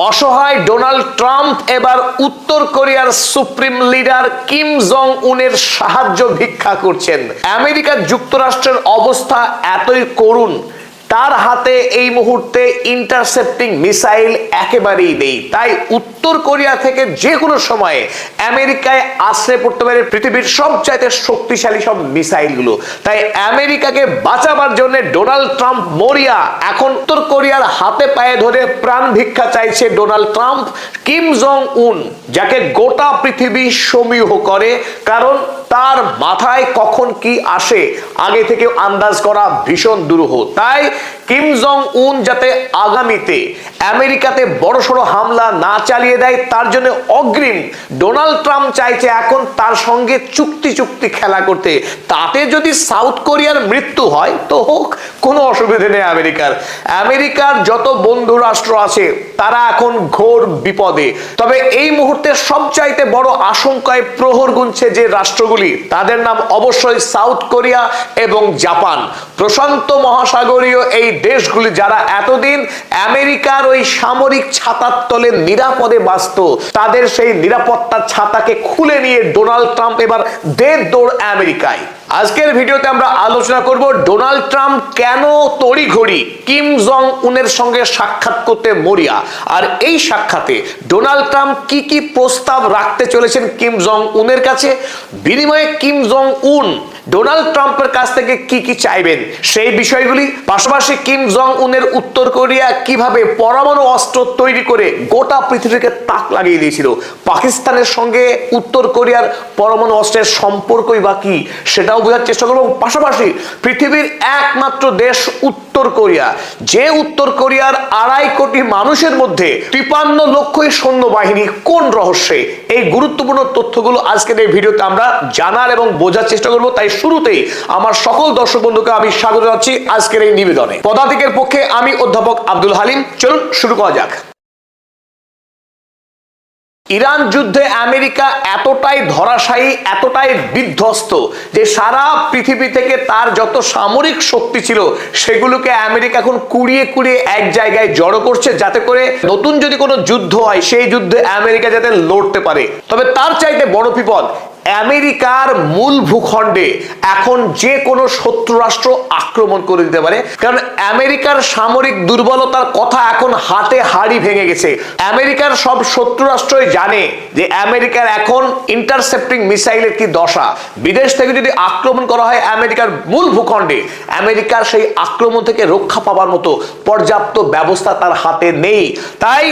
অসহায় Donald Trump এবার উত্তর কোরিয়ার সুপ্রিম লিডার কিম জং উনের সাহায্য ভিক্ষা করছেন। আমেরিকা যুক্তরাষ্ট্রের অবস্থা এতই করুণ, তার হাতে এই মুহূর্তে ইন্টারসেপ্টিং মিসাইল একেবারেই নেই। তাই উত্তর কোরিয়া থেকে যে কোনো সময়ে আমেরিকায় আশ্রয় পড়তে পারে পৃথিবীর সবচাইতে শক্তিশালী সব মিসাইলগুলো। তাই আমেরিকাকে বাঁচাবার জন্য ডোনাল্ড ট্রাম্প মরিয়া। এখন উত্তর কোরিয়ার হাতে পায়ে ধরে প্রাণ ভিক্ষা চাইছে ডোনাল্ড ট্রাম্প কিম জং উন, যাকে গোটা পৃথিবী সমীহ করে, কারণ তার মাথায় কখন কি আসে আগে থেকে আন্দাজ করা ভীষণ দুরূহ। তাই কিম জং উন যাতে আগামীতে আমেরিকাতে বড়সড় হামলা না চালিয়ে দেয়, তার জন্য অগ্রিম ডোনাল্ড ট্রাম্প চাইছে এখন তার সঙ্গে চুক্তি খেলা করতে। তাতে যদি সাউথ কোরিয়ার মৃত্যু হয় তো হোক, কোনো অসুবিধা নেই আমেরিকার যত বন্ধু রাষ্ট্র আছে তারা এখন ঘোর বিপদে। তবে এই মুহূর্তে সবচাইতে বড় আশঙ্কায় প্রহর গুনছে যে রাষ্ট্রগুলি, তাদের নাম অবশ্যই সাউথ কোরিয়া এবং জাপান। প্রশান্ত মহাসাগরীয় এই দেশগুলি যারা এতদিন আমেরিকার ওই সামরিক ছাতার তলে নিরাপদে বাঁচত, তাদের সেই নিরাপত্তার ছাতাকে খুলে নিয়ে ডোনাল্ড ট্রাম্প এবার দেড় দৌড় আমেরিকায়। আজকের ভিডিওতে আমরা আলোচনা করব ডোনাল্ড ট্রাম্প কেন তড়িঘড়ি কিম জং উনের সঙ্গে সাক্ষাৎ করতে মরিয়া, আর এই সাক্ষাতে ডোনাল্ড ট্রাম্প কি কি প্রস্তাব রাখতে চলেছেন কিম জং উনের কাছে, বিনিময়ে কিম জং উন ডোনাল্ড ট্রাম্পের কাছ থেকে কি কি চাইবেন সেই বিষয়গুলি, পাশাপাশি কিম জং উনের উত্তর কোরিয়া কিভাবে পরমাণু অস্ত্র তৈরি করে গোটা পৃথিবীকে তাক লাগিয়ে দিয়েছিল, পাকিস্তানের সঙ্গে উত্তর কোরিয়ার পরমাণু অস্ত্রের সম্পর্কই বা কি সেটাও বোঝার চেষ্টা করব। পাশাপাশি পৃথিবীর একমাত্র দেশ উত্তর কোরিয়া, যে উত্তর কোরিয়ার 2.5 কোটি মানুষের মধ্যে 53 লক্ষই সৈন্যবাহিনী, কোন রহস্যে, এই গুরুত্বপূর্ণ তথ্যগুলো আজকের এই ভিডিওতে আমরা জানার এবং বোঝার চেষ্টা করব। তাই শুরুতেই আমার সকল দর্শক বন্ধুকে আমি স্বাগত জানাচ্ছি আজকের এই নিবেদনে। পদাতিকের পক্ষে আমি অধ্যাপক আব্দুল হালিম। চলুন শুরু করা যাক। ইরান যুদ্ধে আমেরিকা এতটাই ধরাশায়ী, এতটাই বিধ্বস্ত যে সারা পৃথিবী থেকে তার যত সামরিক শক্তি ছিল সেগুলোকে আমেরিকা এখন কুড়িয়ে এক জায়গায় জড়ো করছে, যাতে করে নতুন যদি কোনো যুদ্ধ হয় সেই যুদ্ধে আমেরিকা যাতে লড়তে পারে। তবে তার চাইতে বড় বিপদ, আমেরিকার মূল ভূখণ্ডে এখন যে কোনো শত্রু রাষ্ট্র আক্রমণ করে দিতে পারে, কারণ আমেরিকার সামরিক দুর্বলতার কথা এখন হাতে হাড়ি ভেঙে গেছে। আমেরিকার সব শত্রু রাষ্ট্রই জানে যে আমেরিকার এখন ইন্টারসেপ্টিং মিসাইলের কি দশা। বিদেশ থেকে যদি আক্রমণ করা হয় আমেরিকার মূল ভূখণ্ডে, আমেরিকার সেই আক্রমণ থেকে রক্ষা পাওয়ার মতো পর্যাপ্ত ব্যবস্থা তার হাতে নেই। তাই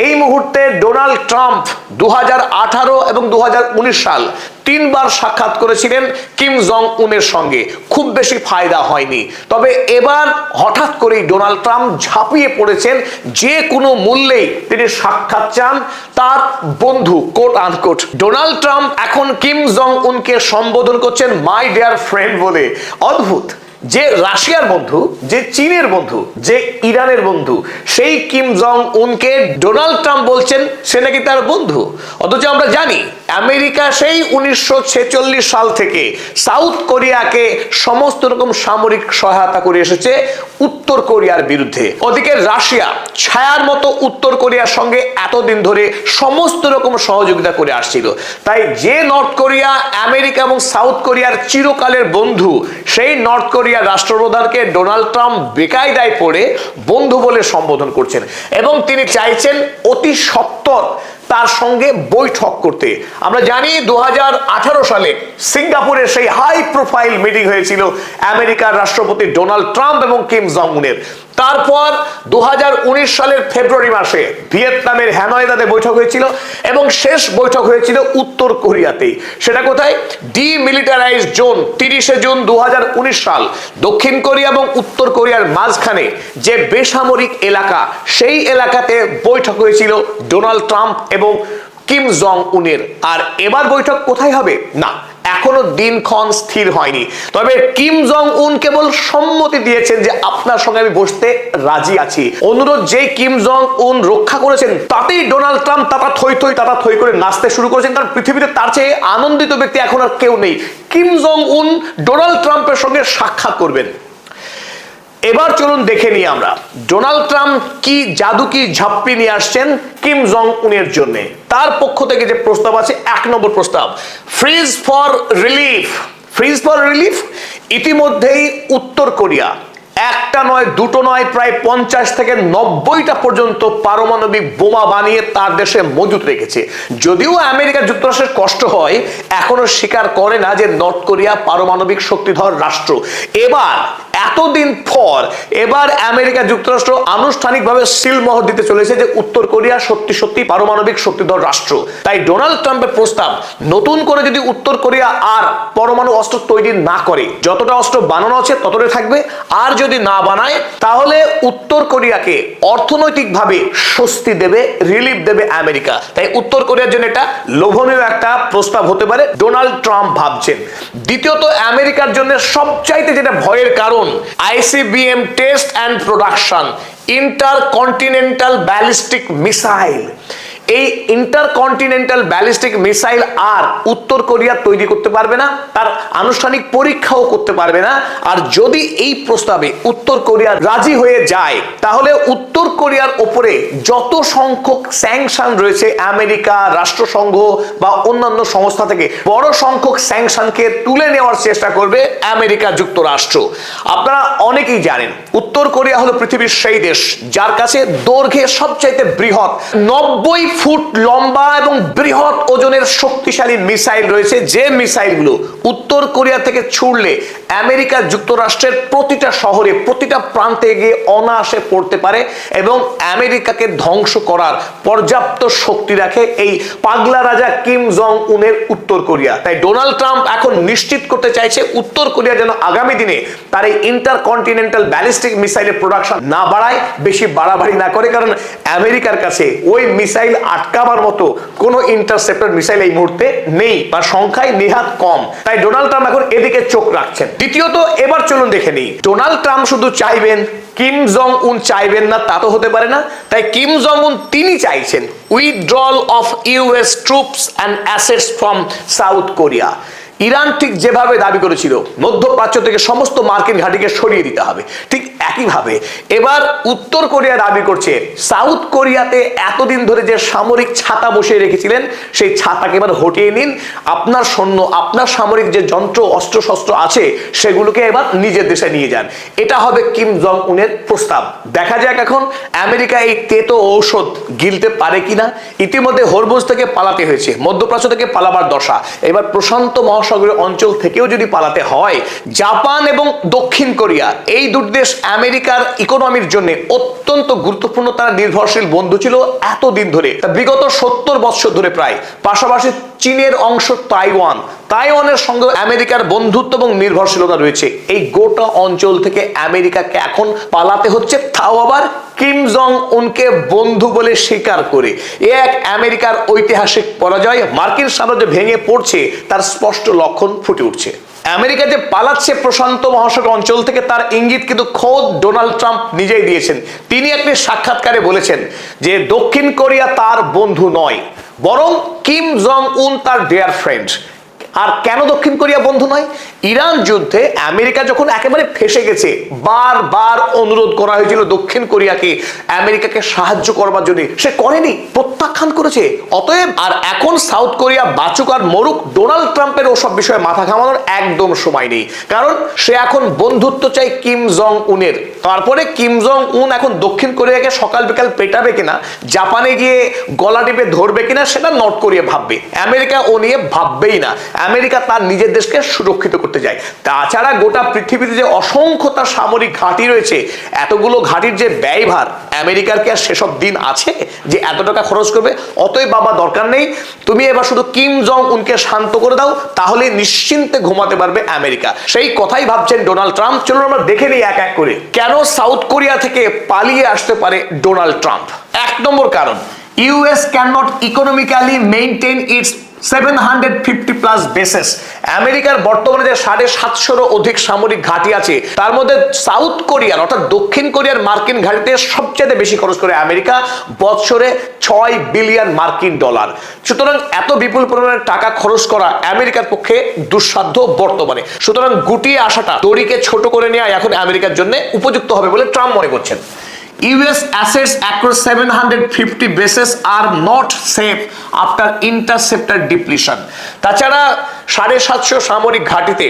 এই মুহূর্তে ডোনাল্ড ট্রাম্প 2018 এবং 2019 সাল 3 বার সাক্ষাৎ করেছিলেন কিম জং উনের সঙ্গে, খুব বেশি ফায়দা হয়নি। তবে এবার হঠাৎ করেই ডোনাল্ড ট্রাম্প ঝাঁপিয়ে পড়েছেন, যে কোনো মূল্যেই তিনি সাক্ষাৎ চান তার বন্ধু, কোট আনকোট। ডোনাল্ড ট্রাম্প এখন কিম জং উনকে সম্বোধন করছেন মাই ডিয়ার ফ্রেন্ড বলে। অদ্ভুত, যে রাশিয়ার বন্ধু, যে চীনের বন্ধু, যে ইরানের বন্ধু, সেই কিম জং উনকে ডোনাল্ড ট্রাম্প বলছেন সে নাকি তার বন্ধু। অথচ আমরা জানি আমেরিকা সেই 1946 সাল থেকে সাউথ কোরিয়াকে সমস্ত রকম সামরিক সহায়তা করে এসেছে উত্তর কোরিয়ার বিরুদ্ধে। ওদিকে রাশিয়া ছায়ার মতো উত্তর কোরিয়ার সঙ্গে এতদিন ধরে সমস্ত রকম সহযোগিতা করে আসছিল। তাই যে নর্থ কোরিয়া আমেরিকা এবং সাউথ কোরিয়ার চিরকালের বন্ধু, সেই নর্থ কোরিয়ার রাষ্ট্রপ্রধানকে ডোনাল্ড ট্রাম্প বেকায়দায় পড়ে বন্ধু বলে সম্বোধন করছেন এবং তিনি চাইছেন অতি সত্বর তার সঙ্গে বৈঠক করতে। আমরা জানি 2018 সালে সিঙ্গাপুরে সেই হাই প্রোফাইল মিটিং হয়েছিল আমেরিকার রাষ্ট্রপতি ডোনাল্ড ট্রাম্প এবং কিম জং উনের। তারপর 2019 সালের ফেব্রুয়ারি মাসে ভিয়েতনামের হ্যানয়দাতে বৈঠক হয়েছিল এবং শেষ বৈঠক হয়েছিল উত্তর কোরিয়াতেই। সেটা কোথায়? ডিমিলিটারাইজ জোন। 30 জুন 2019 সাল দক্ষিণ কোরিয়া এবং উত্তর কোরিয়ার মাঝখানে যে বেসামরিক এলাকা, সেই এলাকাতে বৈঠক হয়েছিল ডোনাল্ড ট্রাম্প এবং কিম জং উনের। আর এবার বৈঠক কোথায় হবে না, এখনো দিনক্ষণ স্থির হয়নি। তবে কিম জং উন কেবল সম্মতি দিয়েছেন যে আপনার সঙ্গে আমি বসতে রাজি আছি। অনুরোধ যে কিম জং উন রক্ষা করেছেন, তাতেই ডোনাল্ড ট্রাম্প তাতা থই করে নাচতে শুরু করেছেন, কারণ পৃথিবীতে তার চেয়ে আনন্দিত ব্যক্তি এখন আর কেউ নেই। কিম জং উন ডোনাল্ড ট্রাম্পের সঙ্গে সাক্ষাৎ করবেন। এবার চলুন দেখে নিই আমরা ডোনাল্ড ট্রাম্প কি জাদু কি ঝাপ্পি নিয়ে আসছেন কিম জং উনের জন্য। তার পক্ষ থেকে যে প্রস্তাব আছে, 1 নম্বর প্রস্তাব, fridge for relief. Fridge for relief, ইতিমধ্যেই উত্তর কোরিয়া একটা নয় দুটো নয় প্রায় 50 থেকে 90টা পর্যন্ত পারমাণবিক বোমা বানিয়ে তার দেশে মজুত রেখেছে। যদিও আমেরিকা যুক্তরাষ্ট্রের কষ্ট হয়, এখনো স্বীকার করে না যে নর্থ কোরিয়া পারমাণবিক শক্তিধর রাষ্ট্র। এবার এতদিন পর এবার আমেরিকা যুক্তরাষ্ট্র আনুষ্ঠানিকভাবে সিলমোহর দিতে চলেছে যে উত্তর কোরিয়া সত্যি সত্যি পারমাণবিক শক্তিধর রাষ্ট্র। তাই ডোনাল্ড ট্রাম্পের প্রস্তাব, নতুন করে যদি উত্তর কোরিয়া আর পরমাণু অস্ত্র তৈরি না করে, যতটা অস্ত্র বানানো আছে ততটাই থাকবে, আর যদি না বানায় তাহলে উত্তর কোরিয়াকে অর্থনৈতিকভাবে স্বস্তি দেবে, রিলিফ দেবে আমেরিকা। তাই উত্তর কোরিয়ার জন্য এটা লোভনীয় একটা প্রস্তাব হতে পারে, ডোনাল্ড ট্রাম্প ভাবছেন। দ্বিতীয়ত, আমেরিকার জন্য সবচাইতে যেটা ভয়ের কারণ, ICBM test and production, intercontinental ballistic missile. এই ইন্টারকন্টিনেন্টাল ব্যালিস্টিক মিসাইল আর উত্তর কোরিয়া তৈরি করতে পারবে না, তার আনুষ্ঠানিক পরীক্ষাও করতে পারবে না। আর যদি এই প্রস্তাবে উত্তর কোরিয়া রাজি হয়ে যায়, তাহলে উত্তর কোরিয়ার ওপরে যত সংখ্যক স্যাংশন রয়েছে আমেরিকা, রাষ্ট্রসংঘ বা অন্যান্য সংস্থা থেকে, বড় সংখ্যক স্যাংশনকে তুলে নেওয়ার চেষ্টা করবে আমেরিকা যুক্তরাষ্ট্র। আপনারা অনেকেই জানেন উত্তর কোরিয়া হলো পৃথিবীর সেই দেশ যার কাছে দৈর্ঘ্যে সবচাইতে বৃহৎ 90 ফুট লম্বা এবং বৃহৎ ওজনের শক্তিশালী মিসাইল রয়েছে, যে মিসাইলগুলো উত্তর কোরিয়া থেকে ছুড়লে আমেরিকা যুক্তরাষ্ট্রের প্রতিটা শহরে, প্রতিটা প্রান্তে গিয়ে অনায়াসে পড়তে পারে এবং আমেরিকাকে ধ্বংস করার পর্যাপ্ত শক্তি রাখে এই পাগলা রাজা কিম জং উনের উত্তর কোরিয়া। তাই ডোনাল্ড ট্রাম্প এখন নিশ্চিত করতে চাইছে উত্তর কোরিয়া যেন আগামী দিনে তার এই ইন্টারকন্টিনেন্টাল ব্যালিস্টিক মিসাইলের প্রোডাকশন না বাড়ায়, বেশি বাড়াবাড়ি না করে, কারণ আমেরিকার কাছে ওই মিসাইল আটকাবার মতো কোনো ইন্টারসেপ্টর মিসাইল এই মুহূর্তে নেই বা সংখ্যায় নেহাত কম। তাই ডোনাল্ড ট্রাম্প এখন এদিকে চোখ রাখছেন। দ্বিতীয়ত, এবার চলুন দেখে নিই, ডোনাল্ড ট্রাম্প শুধু চাইবেন, কিম জং উন চাইবেন না তা তো হতে পারে না। তাই কিম জং উন তিনি চাইছেন withdrawal of US troops and assets from south Korea. Iran ঠিক যেভাবে দাবি করেছিল মধ্যপ্রাচ্য থেকে সমস্ত মার্কিন ঘাঁটিকে সরিয়ে দিতে হবে, ঠিক একইভাবে এবার উত্তর কোরিয়া দাবি করছে সাউথ কোরিয়াতে এতদিন ধরে যে সামরিক ছাতা বসিয়ে রেখেছিলেন সেই ছাতাকে এবার হটিয়ে নিন, আপনার সৈন্য, আপনার সামরিক যে যন্ত্র অস্ত্র শস্ত্র আছে সেগুলোকে এবার নিজের দেশে নিয়ে যান। এটা হবে কিম জং উনের প্রস্তাব। দেখা যাক এখন আমেরিকা এই তেতো ঔষধ গিলতে পারে কিনা। ইতিমধ্যে হরমুজ থেকে পালাতে হয়েছে, মধ্যপ্রাচ্য থেকে পালাবার দশা, এবার প্রশান্ত মহাসাগরীয় অঞ্চল থেকেও যদি পালাতে হয়, জাপান এবং দক্ষিণ কোরিয়া এই দুটি দেশ আমেরিকার ইকোনমির জন্য অত্যন্ত গুরুত্বপূর্ণ, তারা নির্ভরশীল বন্ধু ছিল এতদিন ধরে, বিগত 70 বছর ধরে প্রায়। পাশাপাশি চীনের অংশ তাইওয়ানের সঙ্গে আমেরিকার বন্ধুত্ব এবং নির্ভরশীলতা রয়েছে। এই গোটা অঞ্চল থেকে আমেরিকাকে এখন পালাতে হচ্ছে, তাও আবার কিম জং উনকে বন্ধু বলে স্বীকার করে। এ এক আমেরিকার ঐতিহাসিক পরাজয়, মার্কিন সাম্রাজ্য ভেঙে পড়ছে তার স্পষ্ট লক্ষণ ফুটে উঠছে। আমেরিকা যে পালাচ্ছে প্রশান্ত মহাসাগর অঞ্চল থেকে, তার ইঙ্গিত কিন্তু খোদ ডোনাল্ড ট্রাম্প নিজেই দিয়েছেন। তিনি একটি সাক্ষাৎকারে বলেছেন যে দক্ষিণ কোরিয়া তার বন্ধু নয়, বরং কিম জং উন তার ডিয়ার ফ্রেন্ড। আর কেন দক্ষিণ কোরিয়া বন্ধু নয়? ইরান যুদ্ধে আমেরিকা যখন একেবারে ফেসে গেছে, বারবার অনুরোধ করা হয়েছিল দক্ষিণ কোরিয়াকে আমেরিকাকে সাহায্য করবার জন্য, সে করেনি, প্রত্যাখ্যান করেছে। অতএব আর এখন সাউথ কোরিয়া বাঁচুক আর মরুক, ডোনাল্ড ট্রাম্পের ওসব বিষয়ে মাথা ঘামানোর একদম সময় নেই, কারণ সে এখন বন্ধুত্ব চাই কিম জং উনের। তারপরে কিম জং উন এখন দক্ষিণ কোরিয়াকে সকাল বিকাল পেটাবে কিনা, জাপানে গিয়ে গলা টিপে ধরবে কিনা, সেটা নর্থ কোরিয়া ভাববে, আমেরিকা ও নিয়ে ভাববেই না। আমেরিকা তার নিজের দেশকে সুরক্ষিত করতে যায়। তাছাড়া গোটা পৃথিবীতে যে অসংখ্য তার সামরিক ঘাঁটি রয়েছে, এতগুলো ঘাঁটির যে ব্যয়ভার, আমেরিকার কি আর সেসব দিন আছে যে এত টাকা খরচ করবে? অতএব বাবা দরকার নেই, তুমি এবার শুধু কিম জং উনকে শান্ত করে দাও, তাহলে নিশ্চিন্তে ঘুমাতে পারবে আমেরিকা। সেই কথাই ভাবছেন ডোনাল্ড ট্রাম্প। চলুন আমরা দেখে নিই এক এক করে কেন সাউথ কোরিয়া থেকে পালিয়ে আসতে পারে ডোনাল্ড ট্রাম্প। 1 নম্বর কারণ, US cannot economically maintain its 750+ bases. আমেরিকার বর্তমানে যে 750-রও অধিক সামরিক ঘাঁটি আছে, তার মধ্যে সাউথ কোরিয়ার অর্থাৎ দক্ষিণ কোরিয়ার মার্কিন ঘাঁটিতে সবচেয়ে বেশি খরচ করে আমেরিকা, বছরে $6 বিলিয়ন। সুতরাং এত বিপুল পরিমাণে টাকা খরচ করা আমেরিকার পক্ষে দুঃসাধ্য বর্তমানে। সুতরাং গুটিয়ে আসাটা, দড়িকে ছোট করে নেওয়া এখন আমেরিকার জন্য উপযুক্ত হবে বলে ট্রাম্প মনে করছেন। US assets across 750 bases are not safe after interceptor depletion। তাছাড়া 750 সামরিক ঘাঁটিতে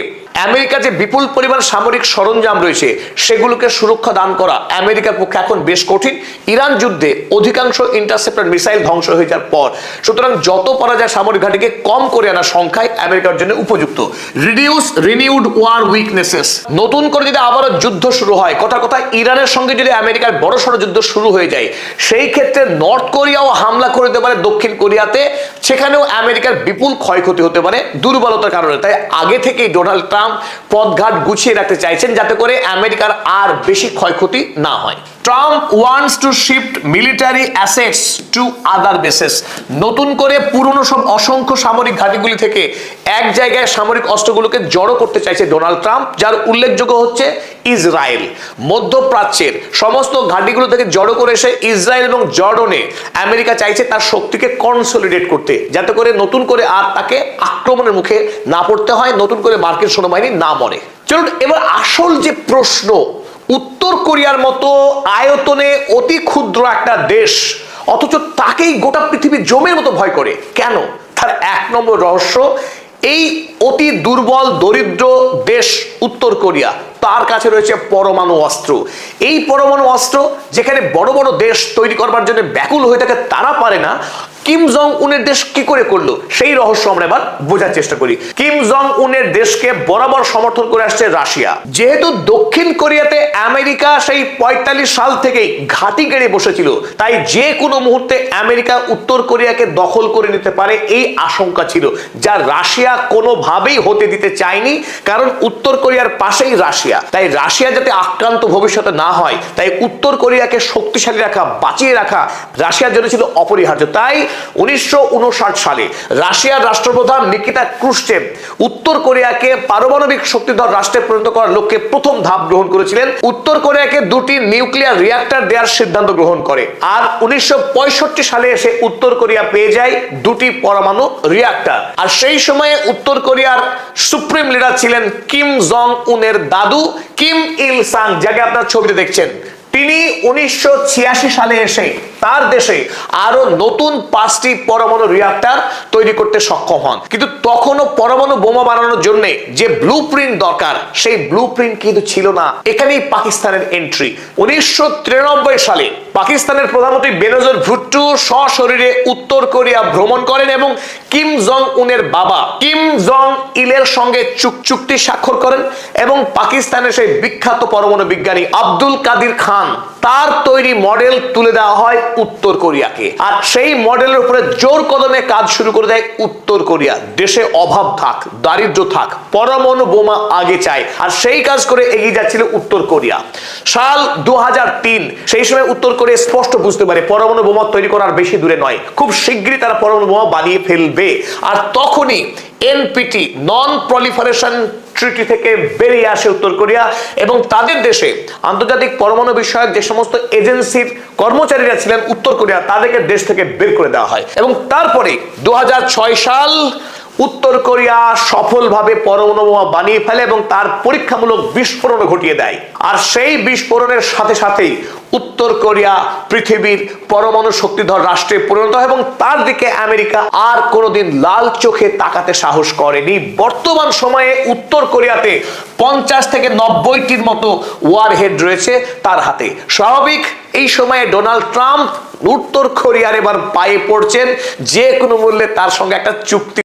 আমেরিকার যে বিপুল পরিমাণ সামরিক সরঞ্জাম রয়েছে সেগুলোকে সুরক্ষা দান করা আমেরিকার পক্ষে এখন বেশ কঠিন, ইরান যুদ্ধে অধিকাংশ ইন্টারসেপ্টর মিসাইল ধ্বংস হয়ে যাওয়ার পর। সুতরাং যত পারা যায় সামরিক ঘাঁটিকে কম করে আনার সংখ্যায় আমেরিকার জন্য উপযুক্ত। Reduce renewed war weaknesses. নতুন করে যদি আবারও যুদ্ধ শুরু হয়, কথা ইরানের সঙ্গে যদি আমেরিকার বড়সড় যুদ্ধ শুরু হয়ে যায়, সেই ক্ষেত্রে নর্থ কোরিয়াও হামলা করে দিতে পারে দক্ষিণ কোরিয়াতে, সেখানেও আমেরিকার বিপুল ক্ষয়ক্ষতি হতে পারে দুর্বলতার কারণে। তাই আগে থেকেই ডোনাল্ড ট্রাম্প পথঘাট গুছিয়ে রাখতে চাইছেন যাতে করে আমেরিকার আর বেশি ক্ষয়ক্ষতি না হয়। Trump wants to shift military assets to other bases. নতুন করে পুরনো সব অসংখ্য সামরিক ঘাঁটিগুলি থেকে এক জায়গায় সামরিক অস্ত্রগুলোকে জড়ো করতে চাইছে ডোনাল্ড ট্রাম্প, যার উল্লেখযোগ্য হচ্ছে ইসরায়েল। মধ্যপ্রাচ্যের সমস্ত ঘাঁটিগুলো থেকে জড়ো করে এসে ইসরায়েল এবং জর্ডনে আমেরিকা চাইছে তার শক্তিকে কনসলিডেট করতে, যাতে করে নতুন করে আর তাকে আক্রমণের মুখে না পড়তে হয়, নতুন করে মার্কিন সেনাবাহিনী না মরে। চলুন এবার আসল যে প্রশ্ন, উত্তর কোরিয়ার মতো আয়তনে অতি ক্ষুদ্র একটা দেশ, অথচ তাকেই গোটা পৃথিবী জমের মতো ভয় করে কেন? তার এক নম্বর রহস্য, এই অতি দুর্বল দরিদ্র দেশ উত্তর কোরিয়া, তার কাছে রয়েছে পরমাণু অস্ত্র। এই পরমাণু অস্ত্র যেখানে বড় বড় দেশ তৈরি করবার জন্য ব্যাকুল হয়ে থাকে, তারা পারে না, কিম জং উনের দেশ কি করে করলো সেই রহস্য আমরা এবার বোঝার চেষ্টা করি। কিম জং উনের দেশকে বরাবর সমর্থন করে আসছে রাশিয়া। যেহেতু দক্ষিণ কোরিয়াতে আমেরিকা সেই 45 সাল থেকেই ঘাঁটি গেড়ে বসেছিল, তাই যে কোনো মুহূর্তে আমেরিকা উত্তর কোরিয়াকে দখল করে নিতে পারে এই আশঙ্কা ছিল, যা রাশিয়া কোনোভাবেই হতে দিতে চায়নি, কারণ উত্তর কোরিয়ার পাশেই রাশিয়া। তাই রাশিয়া যাতে আক্রান্ত ভবিষ্যতে না হয়, তাই উত্তর কোরিয়াকে শক্তিশালী রাখা, বাঁচিয়ে রাখা রাশিয়ার জন্য ছিল অপরিহার্য। তাই 1959 সালে রাশিয়ার রাষ্ট্রপ্রধান নিকিতা ক্রুশ্চেভ উত্তর কোরিয়াকে পারমাণবিক শক্তিধর রাষ্ট্রে পরিণত করার লক্ষ্যে প্রথম ধাপ গ্রহণ করেছিলেন। উত্তর কোরিয়াকে 2টি নিউক্লিয়ার রিঅ্যাক্টর দেওয়ার সিদ্ধান্ত গ্রহণ করে, আর 1965 সালে এসে উত্তর কোরিয়া পেয়ে যায় 2টি পরমাণু রিঅ্যাক্টর। আর সেই সময়ে উত্তর কোরিয়ার সুপ্রিম লিডার ছিলেন কিম জং উনের দাদু কিম ইল সাং, যাকে আপনারা ছবিতে দেখছেন। তিনি 1986 সালে এসে তার দেশে আরো নতুন 5টি পরমাণু রিঅ্যাক্টর তৈরি করতে সক্ষম হন। কিন্তু তখনও পরমাণু বোমা বানানোর জন্য যে ব্লুপ্রিন্ট দরকার, সেই ব্লুপ্রিন্ট কিন্তু ছিল না। এখানেই পাকিস্তানের এন্ট্রি। 1993 সালে পাকিস্তানের প্রধানমন্ত্রী বেনজির ভুট্টো সশরীরে উত্তর কোরিয়া ভ্রমণ করেন এবং কিম জং উনের বাবা কিম জং ইলের সঙ্গে চুক্তি স্বাক্ষর করেন, এবং পাকিস্তানের সেই বিখ্যাত পরমাণু বিজ্ঞানী আব্দুল কাদির খান, তার তৈরি মডেল তুলে দেওয়া হয় উত্তর কোরিয়াকে। আর সেই মডেলের উপরে জোর কদমে কাজ শুরু করে দেয় উত্তর কোরিয়া। দেশে অভাব থাক, দারিদ্র থাক, পরমাণু বোমা আগে চায়, আর সেই কাজ করে এগিয়ে যাচ্ছিল উত্তর কোরিয়া। সাল 2003, সেই সময় উত্তর কোরিয়া স্পষ্ট বুঝতে পারে পরমাণু বোমা তৈরি করার বেশি দূরে নয়, খুব শীঘ্রই তারা পরমাণু বোমা বানিয়ে ফেলবে। আর তখনই এনপিটি, নন প্রলিফারেশন ট্রিটি থেকে বেরিয়ে আসে উত্তর কোরিয়া, এবং তাদের দেশে আন্তর্জাতিক পরমাণু বিষয়ক যে সমস্ত এজেন্সির কর্মচারীরা ছিলেন উত্তর কোরিয়া, তাদেরকে দেশ থেকে বের করে দেওয়া হয়। এবং তারপরে 2006 সাল উত্তর কোরিয়া সফলভাবে পরমাণু বোমা বানিয়ে ফেলে এবং তার পরীক্ষামূলক বিস্ফোরণ ঘটিয়ে দেয়। আর সেই বিস্ফোরণের সাথে সাথেই উত্তর কোরিয়া পৃথিবীর পরমাণু শক্তিধর রাষ্ট্রে পরিণত হয়, এবং তার দিকে আমেরিকা আর কোনোদিন লাল চোখে তাকাতে সাহস করেনি। বর্তমান সময়ে উত্তর কোরিয়াতে 50 থেকে 90টির মতো ওয়ারহেড রয়েছে তার হাতে। স্বাভাবিক এই সময়ে ডোনাল্ড ট্রাম্প উত্তর কোরিয়ার এবার পায়ে পড়ছেন, যে কোনো মূল্যে তার সঙ্গে একটা চুক্তি